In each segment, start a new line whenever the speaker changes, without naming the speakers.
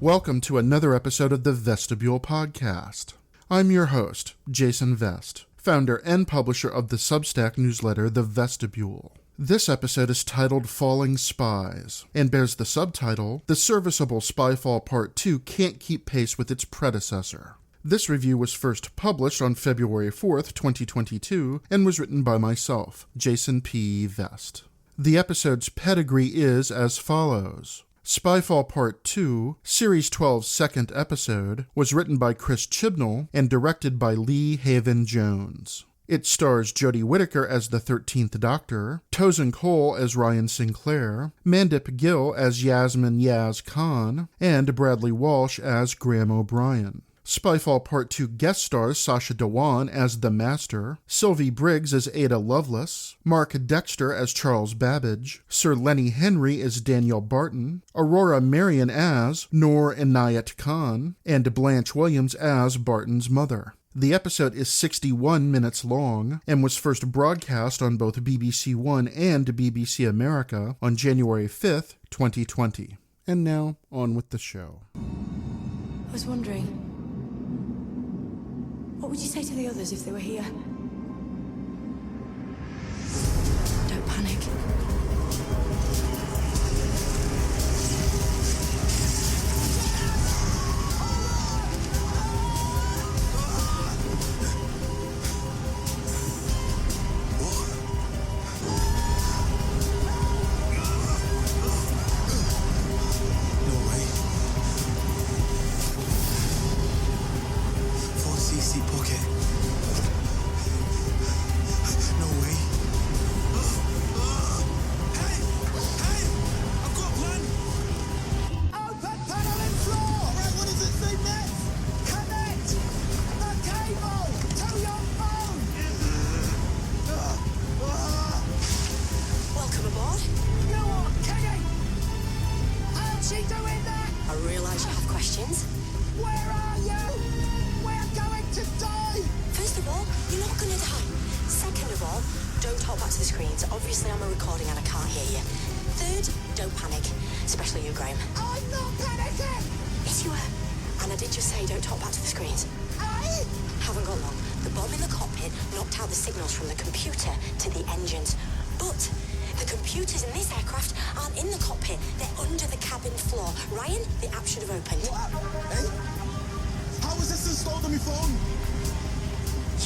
Welcome to another episode of the Vestibule podcast. I'm your host, Jason Vest, founder and publisher of the Substack newsletter, The Vestibule. This episode is titled Falling Spies, and bears the subtitle, The Serviceable Spyfall Part 2 Can't Keep Pace with Its Predecessor. This review was first published on February 4th, 2022, and was written by myself, Jason P. Vest. The episode's pedigree is as follows. Spyfall Part 2, Series 12's second episode, was written by Chris Chibnall and directed by Lee Haven Jones. It stars Jodie Whittaker as the 13th Doctor, Tosin Cole as Ryan Sinclair, Mandip Gill as Yasmin Yaz Khan, and Bradley Walsh as Graham O'Brien. Spyfall Part 2 guest stars Sacha Dhawan as The Master, Sylvie Briggs as Ada Lovelace, Mark Dexter as Charles Babbage, Sir Lenny Henry as Daniel Barton, Aurora Marion as Noor Inayat Khan, and Blanche Williams as Barton's mother. The episode is 61 minutes long and was first broadcast on both BBC One and BBC America on January 5th, 2020. And now, on with the show.
I was wondering, what would you say to the others if they were here? Don't panic.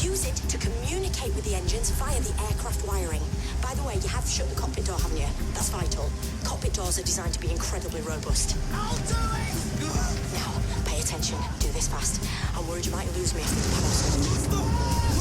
Use it to communicate with the engines via the aircraft wiring. By the way, you have shut the cockpit door, haven't you? That's vital. Cockpit doors are designed to be incredibly robust.
I'll do it!
Now, pay attention. Do this fast. I'm worried you might lose me after the panels.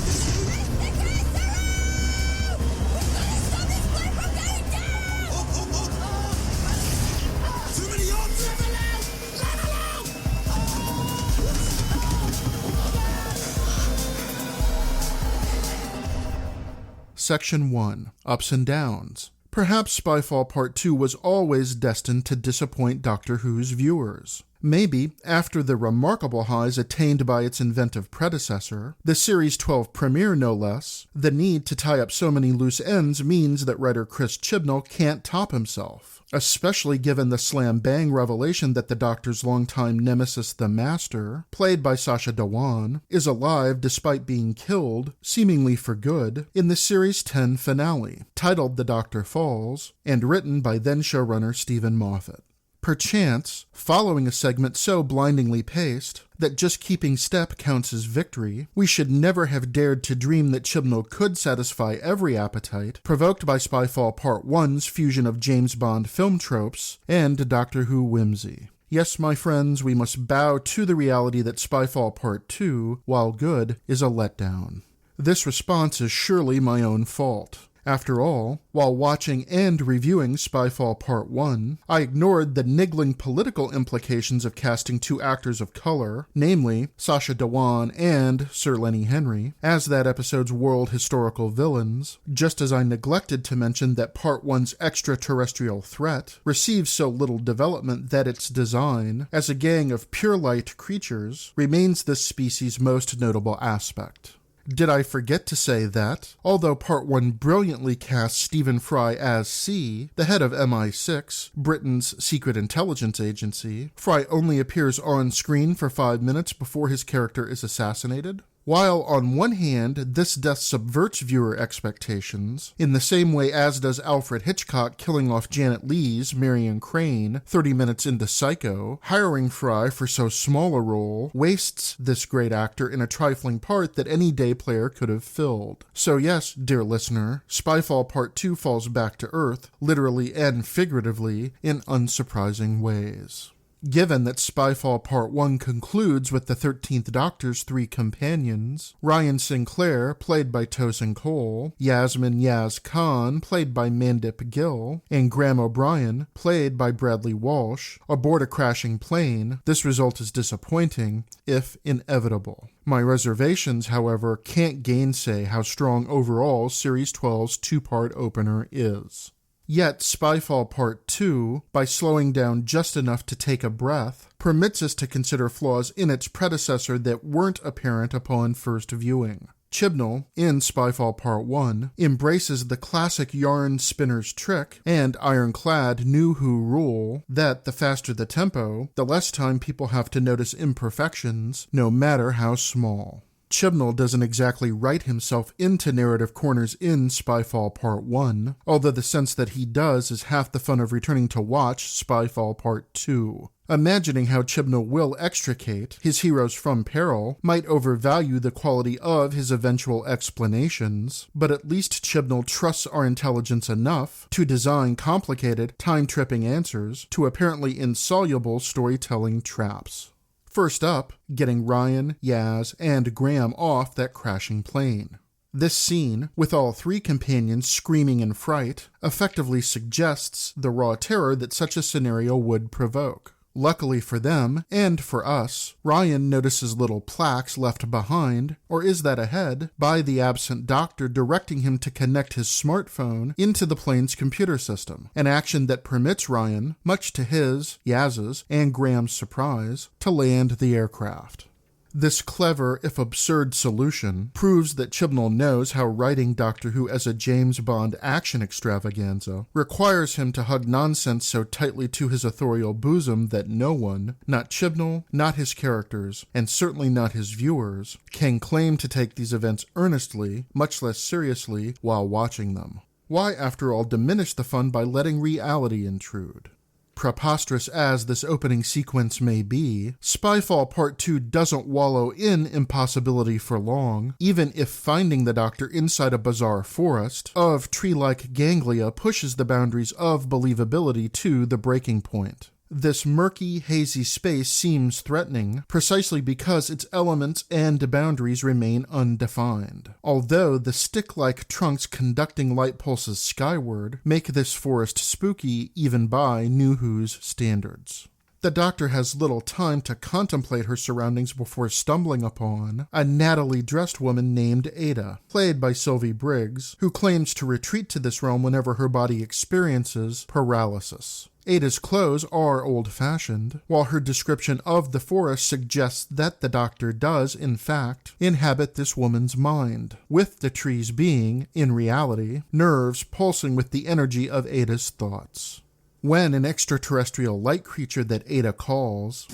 Section 1. Ups and Downs. Perhaps Spyfall Part 2 was always destined to disappoint Doctor Who's viewers. Maybe, after the remarkable highs attained by its inventive predecessor, the Series 12 premiere no less, the need to tie up so many loose ends means that writer Chris Chibnall can't top himself, especially given the slam-bang revelation that the Doctor's longtime nemesis The Master, played by Sacha Dhawan, is alive despite being killed, seemingly for good, in the Series 10 finale, titled The Doctor Falls, and written by then-showrunner Stephen Moffat. Perchance, following a segment so blindingly paced that just keeping step counts as victory, we should never have dared to dream that Chibnall could satisfy every appetite provoked by Spyfall Part 1's fusion of James Bond film tropes and Doctor Who whimsy. Yes, my friends, we must bow to the reality that Spyfall Part 2, while good, is a letdown. This response is surely my own fault. After all, while watching and reviewing Spyfall Part 1, I ignored the niggling political implications of casting two actors of color, namely Sacha Dhawan and Sir Lenny Henry, as that episode's world historical villains, just as I neglected to mention that Part 1's extraterrestrial threat receives so little development that its design, as a gang of pure light creatures, remains this species' most notable aspect. Did I forget to say that, although Part 1 brilliantly casts Stephen Fry as C, the head of MI6, Britain's secret intelligence agency, Fry only appears on screen for 5 minutes before his character is assassinated? While on one hand, this death subverts viewer expectations, in the same way as does Alfred Hitchcock killing off Janet Leigh's Marion Crane 30 minutes into Psycho, hiring Fry for so small a role wastes this great actor in a trifling part that any day player could have filled. So yes, dear listener, Spyfall Part 2 falls back to earth, literally and figuratively, in unsurprising ways. Given that Spyfall Part 1 concludes with the 13th Doctor's 3 companions, Ryan Sinclair, played by Tosin Cole, Yasmin Yaz Khan, played by Mandip Gill, and Graham O'Brien, played by Bradley Walsh, aboard a crashing plane, this result is disappointing, if inevitable. My reservations, however, can't gainsay how strong overall Series 12's 2-part opener is. Yet Spyfall Part 2, by slowing down just enough to take a breath, permits us to consider flaws in its predecessor that weren't apparent upon first viewing. Chibnall, in Spyfall Part 1, embraces the classic yarn spinner's trick and ironclad New Who rule that the faster the tempo, the less time people have to notice imperfections, no matter how small. Chibnall doesn't exactly write himself into narrative corners in Spyfall Part 1, although the sense that he does is half the fun of returning to watch Spyfall Part 2. Imagining how Chibnall will extricate his heroes from peril might overvalue the quality of his eventual explanations, but at least Chibnall trusts our intelligence enough to design complicated, time-tripping answers to apparently insoluble storytelling traps. First up, getting Ryan, Yaz, and Graham off that crashing plane. This scene, with all 3 companions screaming in fright, effectively suggests the raw terror that such a scenario would provoke. Luckily for them, and for us, Ryan notices little plaques left behind, or is that ahead, by the absent doctor directing him to connect his smartphone into the plane's computer system, an action that permits Ryan, much to his, Yaz's, and Graham's surprise, to land the aircraft. This clever, if absurd, solution proves that Chibnall knows how writing Doctor Who as a James Bond action extravaganza requires him to hug nonsense so tightly to his authorial bosom that no one, not Chibnall, not his characters, and certainly not his viewers, can claim to take these events earnestly, much less seriously, while watching them. Why, after all, diminish the fun by letting reality intrude? Preposterous as this opening sequence may be, Spyfall Part 2 doesn't wallow in impossibility for long, even if finding the Doctor inside a bizarre forest of tree-like ganglia pushes the boundaries of believability to the breaking point. This murky, hazy space seems threatening precisely because its elements and boundaries remain undefined. Although the stick-like trunks conducting light pulses skyward make this forest spooky even by New Who's standards. The Doctor has little time to contemplate her surroundings before stumbling upon a nattily-dressed woman named Ada, played by Sylvie Briggs, who claims to retreat to this realm whenever her body experiences paralysis. Ada's clothes are old-fashioned, while her description of the forest suggests that the Doctor does, in fact, inhabit this woman's mind, with the trees being, in reality, nerves pulsing with the energy of Ada's thoughts. When an extraterrestrial light creature that Ada calls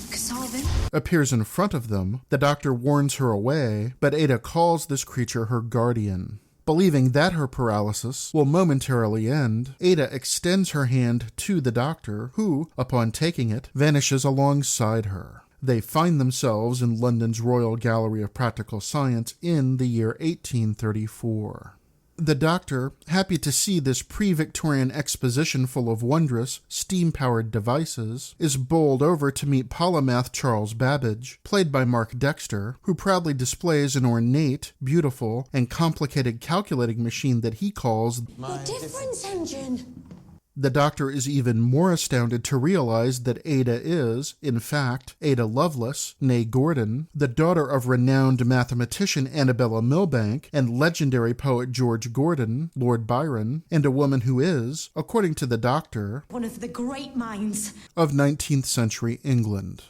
appears in front of them, the Doctor warns her away, but Ada calls this creature her guardian. Believing that her paralysis will momentarily end, Ada extends her hand to the Doctor, who, upon taking it, vanishes alongside her. They find themselves in London's Royal Gallery of Practical Science in the year 1834. The Doctor, happy to see this pre-Victorian exposition full of wondrous, steam-powered devices, is bowled over to meet polymath Charles Babbage, played by Mark Dexter, who proudly displays an ornate, beautiful, and complicated calculating machine that he calls
the difference engine.
The Doctor is even more astounded to realize that Ada is, in fact, Ada Lovelace, née Gordon, the daughter of renowned mathematician Annabella Milbank and legendary poet George Gordon, Lord Byron, and a woman who is, according to the Doctor,
one of the great minds
of 19th century England.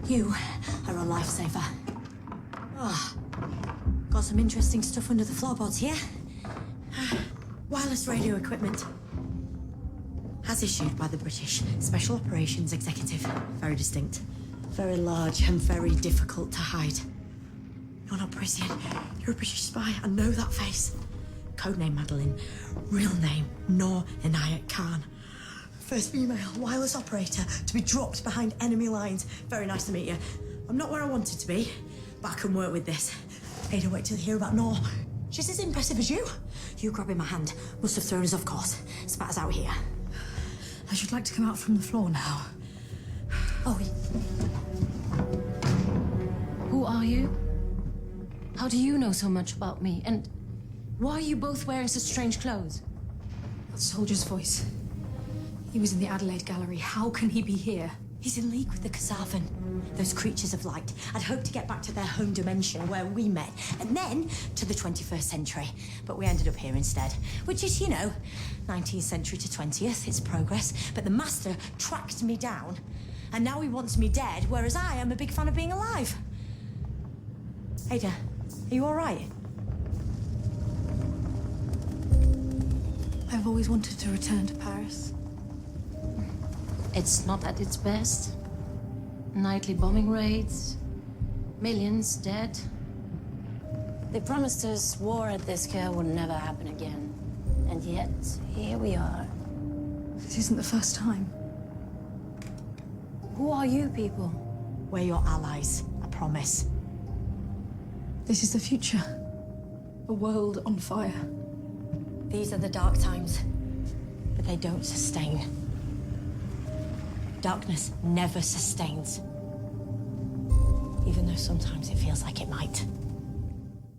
You are on lifesaver. Oh, got some interesting stuff under the floorboards here. Wireless radio equipment. As issued by the British Special Operations Executive. Very distinct. Very large and very difficult to hide. You're not Parisian. You're a British spy. I know that face. Codename Madeline. Real name Noor Inayat Khan. First female wireless operator to be dropped behind enemy lines. Very nice to meet you. I'm not where I wanted to be, but I can work with this. Ada, wait till you hear about Noor. She's as impressive as you. You grabbing my hand must have thrown us off course. Spat us out here.
I should like to come out from the floor now.
Oh,
Who are you? How do you know so much about me? And why are you both wearing such strange clothes?
That soldier's voice. He was in the Adelaide Gallery. How can he be here?
he's in league with the Kazavan. Those creatures of light. I'd hoped to get back to their home dimension where we met, and then to the 21st century. But we ended up here instead, which is, you know, 19th century to 20th. It's progress. But the Master tracked me down, and now he wants me dead, whereas I am a big fan of being alive. Ada, are you all right?
I've always wanted to return to Paris.
It's not at its best. Nightly bombing raids, millions dead.
They promised us war at this scale would never happen again. And yet, here we are.
This isn't the first time.
Who are you people?
We're your allies, I promise.
This is the future. A world on fire.
These are the dark times, but they don't sustain. Darkness never sustains, even though sometimes it feels like it might.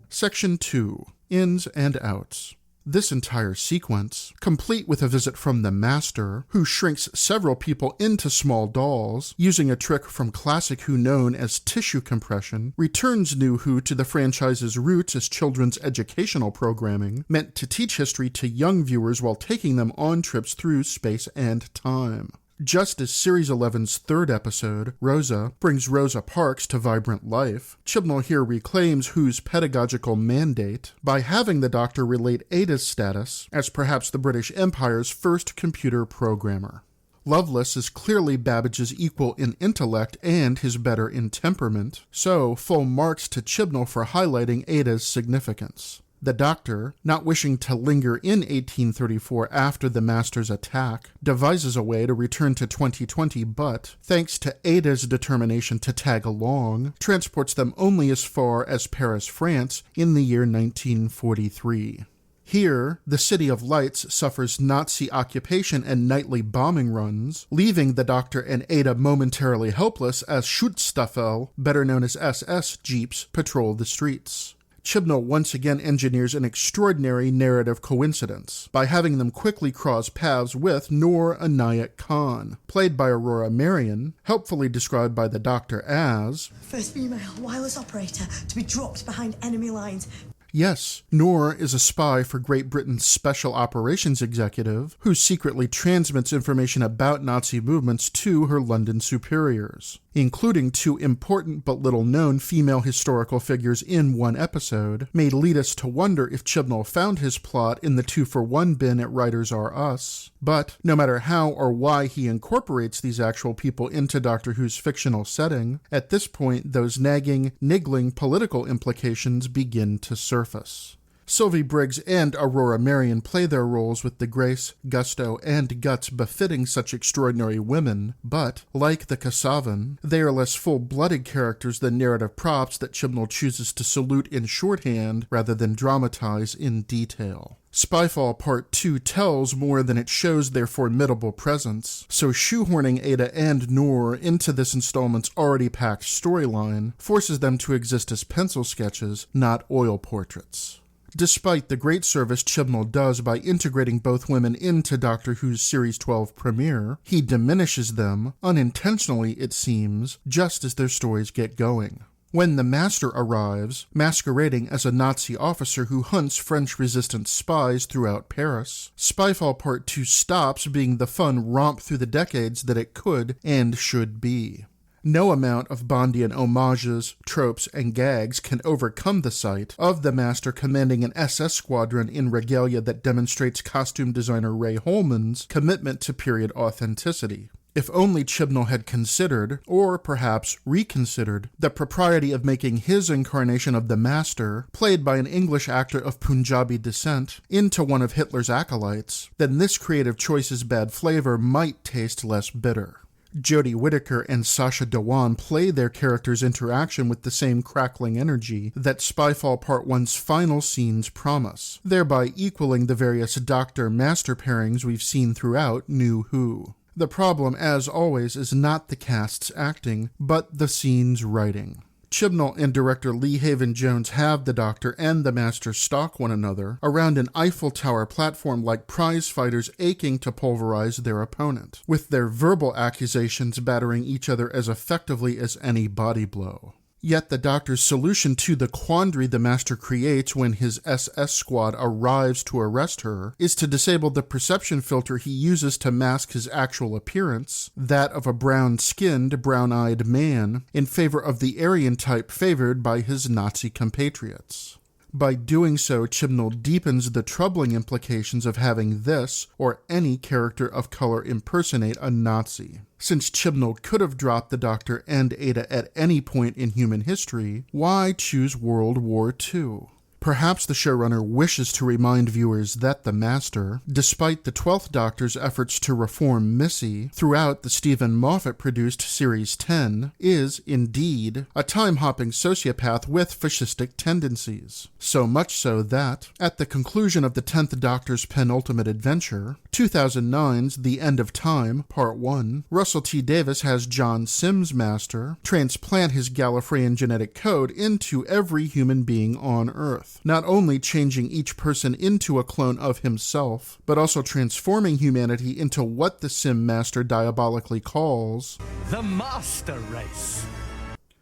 Section 2. Ins and Outs. This entire sequence, complete with a visit from the Master, who shrinks several people into small dolls, using a trick from classic Who known as tissue compression, returns New Who to the franchise's roots as children's educational programming, meant to teach history to young viewers while taking them on trips through space and time. Just as Series 11's third episode, Rosa, brings Rosa Parks to vibrant life, Chibnall here reclaims Who's pedagogical mandate by having the Doctor relate Ada's status as perhaps the British Empire's first computer programmer. Lovelace is clearly Babbage's equal in intellect and his better in temperament, so full marks to Chibnall for highlighting Ada's significance. The Doctor, not wishing to linger in 1834 after the Master's attack, devises a way to return to 2020 but, thanks to Ada's determination to tag along, transports them only as far as Paris, France in the year 1943. Here, the City of Lights suffers Nazi occupation and nightly bombing runs, leaving the Doctor and Ada momentarily helpless as Schutzstaffel, better known as SS, jeeps patrol the streets. Chibnall once again engineers an extraordinary narrative coincidence by having them quickly cross paths with Noor Inayat Khan, played by Aurora Marion, helpfully described by the Doctor as
First female wireless operator to be dropped behind enemy lines.
Yes, Noor is a spy for Great Britain's Special Operations Executive who secretly transmits information about Nazi movements to her London superiors, including two important but little-known female historical figures in one episode, may lead us to wonder if Chibnall found his plot in the 2-for-1 bin at Writers R Us. But no matter how or why he incorporates these actual people into Doctor Who's fictional setting, at this point those nagging, niggling political implications begin to surface. Sylvie Briggs and Aurora Marion play their roles with the grace, gusto, and guts befitting such extraordinary women, but, like the Kasavan, they are less full-blooded characters than narrative props that Chibnall chooses to salute in shorthand rather than dramatize in detail. Spyfall Part 2 tells more than it shows their formidable presence, so shoehorning Ada and Noor into this installment's already packed storyline forces them to exist as pencil sketches, not oil portraits. Despite the great service Chibnall does by integrating both women into Doctor Who's Series 12 premiere, he diminishes them, unintentionally it seems, just as their stories get going. When the Master arrives, masquerading as a Nazi officer who hunts French resistance spies throughout Paris, Spyfall Part 2 stops being the fun romp through the decades that it could and should be. No amount of Bondian homages, tropes, and gags can overcome the sight of the Master commanding an SS squadron in regalia that demonstrates costume designer Ray Holman's commitment to period authenticity. If only Chibnall had considered, or perhaps reconsidered, the propriety of making his incarnation of the Master, played by an English actor of Punjabi descent, into one of Hitler's acolytes, then this creative choice's bad flavor might taste less bitter. Jodie Whittaker and Sacha Dhawan play their characters' interaction with the same crackling energy that Spyfall Part 1's final scenes promise, thereby equaling the various Doctor-Master pairings we've seen throughout New Who. The problem, as always, is not the cast's acting, but the scene's writing. Chibnall and director Lee Haven Jones have the Doctor and the Master stalk one another around an Eiffel Tower platform like prize fighters aching to pulverize their opponent, with their verbal accusations battering each other as effectively as any body blow. Yet the Doctor's solution to the quandary the Master creates when his SS squad arrives to arrest her is to disable the perception filter he uses to mask his actual appearance, that of a brown-skinned, brown-eyed man, in favor of the Aryan type favored by his Nazi compatriots. By doing so, Chibnall deepens the troubling implications of having this or any character of color impersonate a Nazi. Since Chibnall could have dropped the Doctor and Ada at any point in human history, why choose World War II? Perhaps the showrunner wishes to remind viewers that the Master, despite the 12th Doctor's efforts to reform Missy throughout the Stephen Moffat-produced Series 10, is, indeed, a time-hopping sociopath with fascistic tendencies. So much so that, at the conclusion of the 10th Doctor's penultimate adventure, 2009's The End of Time, Part 1, Russell T. Davies has John Sims' Master transplant his Gallifreyan genetic code into every human being on Earth, not only changing each person into a clone of himself, but also transforming humanity into what the Sim Master diabolically calls
the Master Race.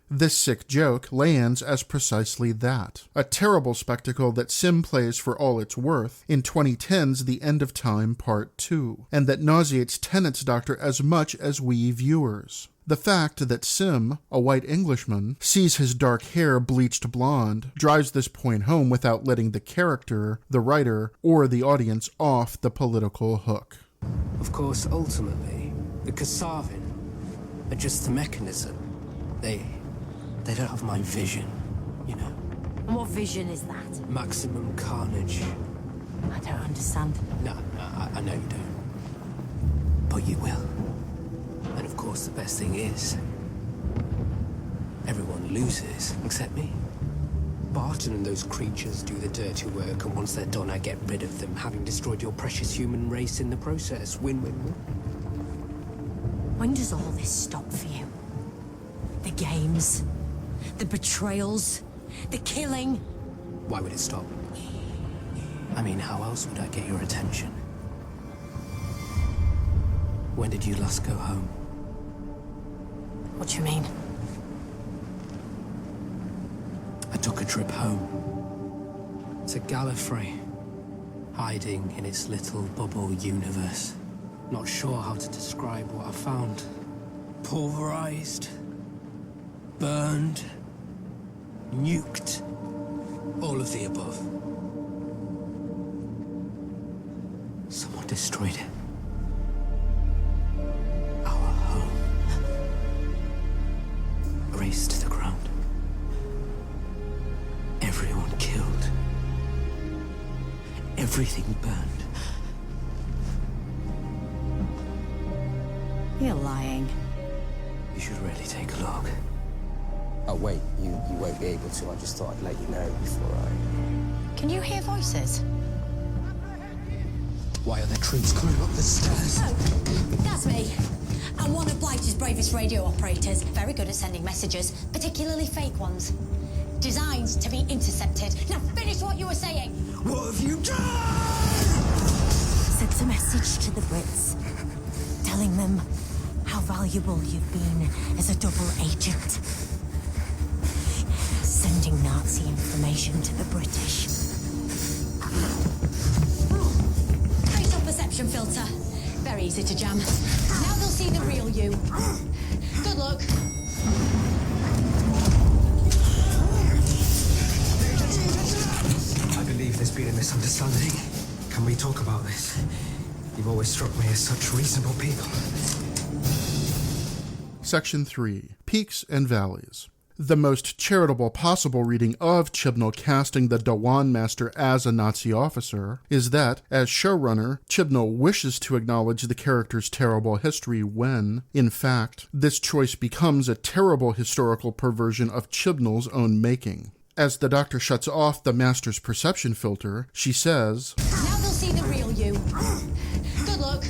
This sick joke lands as precisely that, a terrible spectacle that Sim plays for all it's worth in 2010's The End of Time Part 2, and that nauseates Tennant's Doctor as much as we viewers. The fact that Sim, a white Englishman, sees his dark hair bleached blonde drives this point home without letting the character, the writer, or the audience off the political hook.
Of course, ultimately, the Kasavin are just the mechanism. They don't have my vision, you know.
And what vision is that?
Maximum carnage.
I don't understand.
No, I know you don't. But you will. And of course, the best thing is, everyone loses, except me. Barton and those creatures do the dirty work, and once they're done, I get rid of them, having destroyed your precious human race in the process. Win-win-win.
When does all this stop for you? The games, the betrayals, the killing.
Why would it stop? I mean, how else would I get your attention? When did you last go home?
What do you mean?
I took a trip home. To Gallifrey. Hiding in its little bubble universe. Not sure how to describe what I found. Pulverized. Burned. Nuked. All of the above. Someone destroyed it. Our home. Razed to the ground. Everyone killed. Everything burned.
You're lying.
You should really take a look.
Oh wait, you won't be able to. I just thought I'd let you know before I...
Can you hear voices?
Why are the troops coming up the stairs?
Oh, that's me. I'm one of Blighter's bravest radio operators. Very good at sending messages, particularly fake ones. Designed to be intercepted. Now finish what you were saying.
What have you done?
Sent a message to the Brits, telling them how valuable you've been as a double agent. Sending Nazi information to the British. Facial perception filter. Very easy to jam. Now they'll see the real you. Good luck.
misunderstanding. Can we talk about this? You've always struck me as such reasonable people.
Section 3. Peaks and Valleys. The most charitable possible reading of Chibnall casting the Dewan Master as a Nazi officer is that, as showrunner, Chibnall wishes to acknowledge the character's terrible history when, in fact, this choice becomes a terrible historical perversion of Chibnall's own making. As the Doctor shuts off the Master's perception filter, she says,
Now they'll see the real you. Good luck.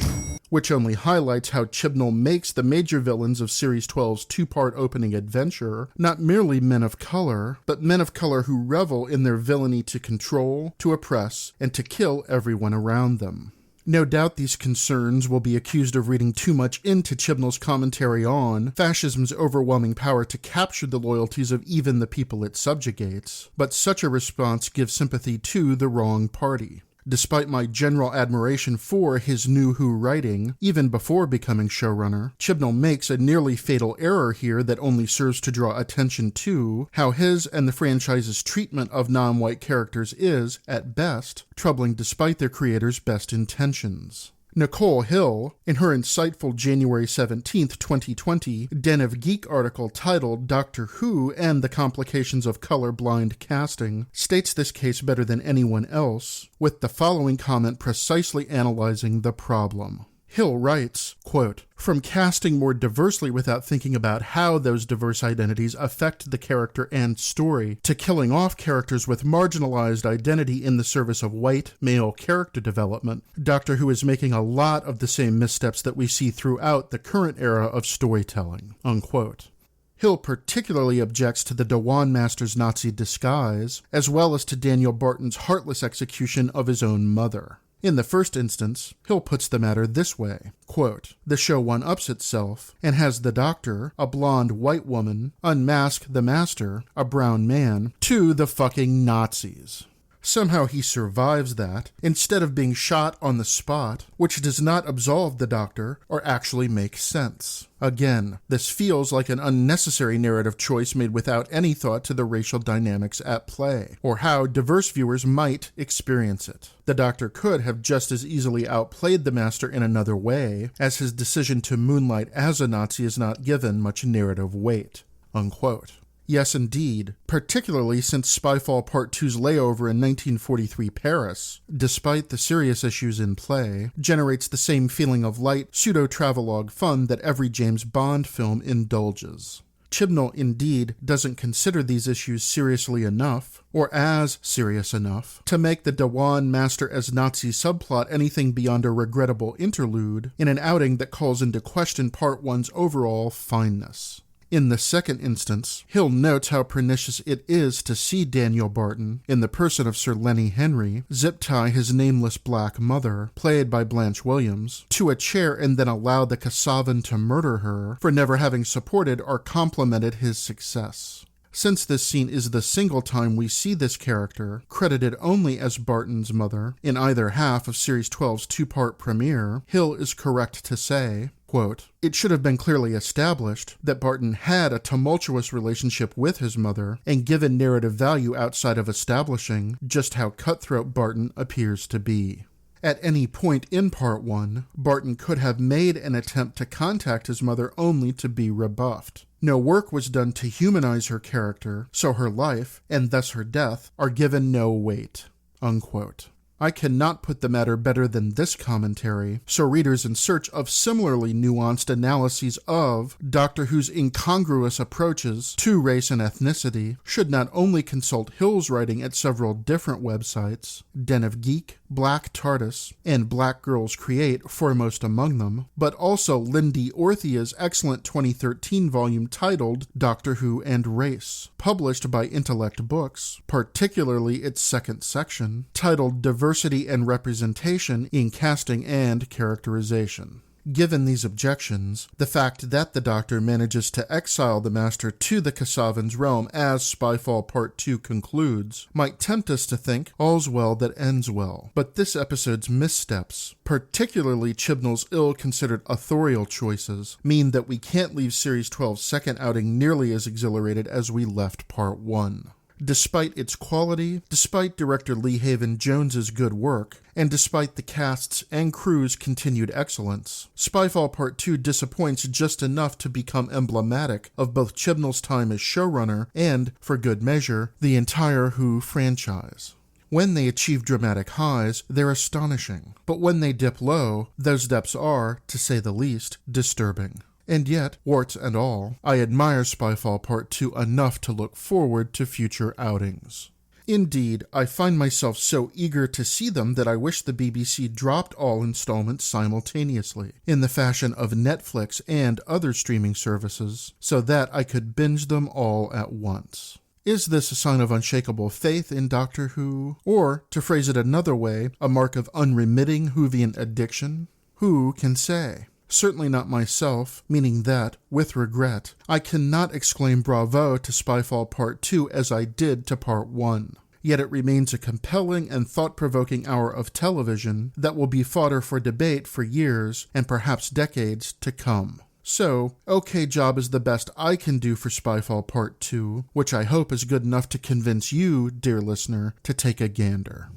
which only highlights how Chibnall makes the major villains of Series 12's two-part opening adventure not merely men of color, but men of color who revel in their villainy to control, to oppress, and to kill everyone around them. No doubt these concerns will be accused of reading too much into Chibnall's commentary on fascism's overwhelming power to capture the loyalties of even the people it subjugates, but such a response gives sympathy to the wrong party. Despite my general admiration for his New Who writing, even before becoming showrunner, Chibnall makes a nearly fatal error here that only serves to draw attention to how his and the franchise's treatment of non-white characters is, at best, troubling despite their creators' best intentions. Nicole Hill, in her insightful January 17, 2020, Den of Geek article titled Doctor Who and the Complications of Colorblind Casting, states this case better than anyone else, with the following comment precisely analyzing the problem. Hill writes, quote, "From casting more diversely without thinking about how those diverse identities affect the character and story, to killing off characters with marginalized identity in the service of white, male character development, Doctor Who is making a lot of the same missteps that we see throughout the current era of storytelling," unquote. Hill particularly objects to the Dewan Master's Nazi disguise, as well as to Daniel Barton's heartless execution of his own mother. In the first instance, Hill puts the matter this way, quote, "The show one-ups itself and has the Doctor, a blonde white woman, unmask the Master, a brown man, to the fucking Nazis. Somehow he survives that, instead of being shot on the spot, which does not absolve the Doctor or actually make sense. Again, this feels like an unnecessary narrative choice made without any thought to the racial dynamics at play, or how diverse viewers might experience it. The Doctor could have just as easily outplayed the Master in another way, as his decision to moonlight as a Nazi is not given much narrative weight," unquote. Yes, indeed, particularly since Spyfall Part 2's layover in 1943 Paris, despite the serious issues in play, generates the same feeling of light, pseudo-travelogue fun that every James Bond film indulges. Chibnall, indeed, doesn't consider these issues seriously enough, or as serious enough, to make the Dewan Master as Nazi subplot anything beyond a regrettable interlude in an outing that calls into question Part 1's overall fineness. In the second instance, Hill notes how pernicious it is to see Daniel Barton, in the person of Sir Lenny Henry, zip-tie his nameless black mother, played by Blanche Williams, to a chair and then allow the Kasavan to murder her for never having supported or complimented his success. Since this scene is the single time we see this character, credited only as Barton's mother, in either half of Series 12's two-part premiere, Hill is correct to say, quote, "It should have been clearly established that Barton had a tumultuous relationship with his mother and given narrative value outside of establishing just how cutthroat Barton appears to be. At any point in Part 1, Barton could have made an attempt to contact his mother only to be rebuffed. No work was done to humanize her character, so her life, and thus her death, are given no weight," unquote. I cannot put the matter better than this commentary, so readers in search of similarly nuanced analyses of Doctor Who's incongruous approaches to race and ethnicity should not only consult Hill's writing at several different websites, Den of Geek, Black TARDIS, and Black Girls Create foremost among them, but also Lindy Orthia's excellent 2013 volume titled Doctor Who and Race, published by Intellect Books, particularly its second section, titled Diversity and Representation in Casting and Characterization. Given these objections, the fact that the Doctor manages to exile the Master to the Kasavan's realm as Spyfall Part 2 concludes might tempt us to think all's well that ends well. But this episode's missteps, particularly Chibnall's ill-considered authorial choices, mean that we can't leave Series 12's second outing nearly as exhilarated as we left Part 1. Despite its quality, despite director Lee Haven Jones's good work, and despite the cast's and crew's continued excellence, Spyfall Part 2 disappoints just enough to become emblematic of both Chibnall's time as showrunner and, for good measure, the entire Who franchise. When they achieve dramatic highs, they're astonishing, but when they dip low, those depths are, to say the least, disturbing. And yet, warts and all, I admire Spyfall Part 2 enough to look forward to future outings. Indeed, I find myself so eager to see them that I wish the BBC dropped all installments simultaneously, in the fashion of Netflix and other streaming services, so that I could binge them all at once. Is this a sign of unshakable faith in Doctor Who? Or, to phrase it another way, a mark of unremitting Whovian addiction? Who can say? Certainly not myself, meaning that, with regret, I cannot exclaim bravo to Spyfall Part 2 as I did to Part 1. Yet it remains a compelling and thought-provoking hour of television that will be fodder for debate for years, and perhaps decades, to come. So, okay job is the best I can do for Spyfall Part 2, which I hope is good enough to convince you, dear listener, to take a gander.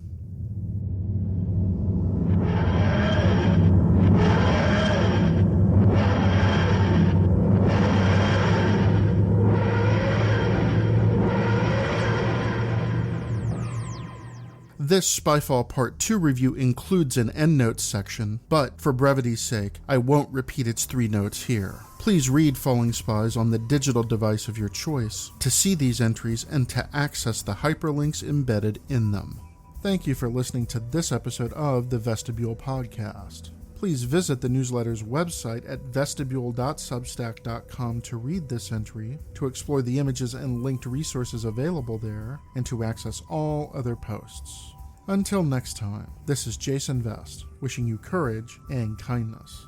This Spyfall Part 2 review includes an endnotes section, but for brevity's sake, I won't repeat its 3 notes here. Please read Falling Spies on the digital device of your choice to see these entries and to access the hyperlinks embedded in them. Thank you for listening to this episode of the Vestibule Podcast. Please visit the newsletter's website at vestibule.substack.com to read this entry, to explore the images and linked resources available there, and to access all other posts. Until next time, this is Jason Vest, wishing you courage and kindness.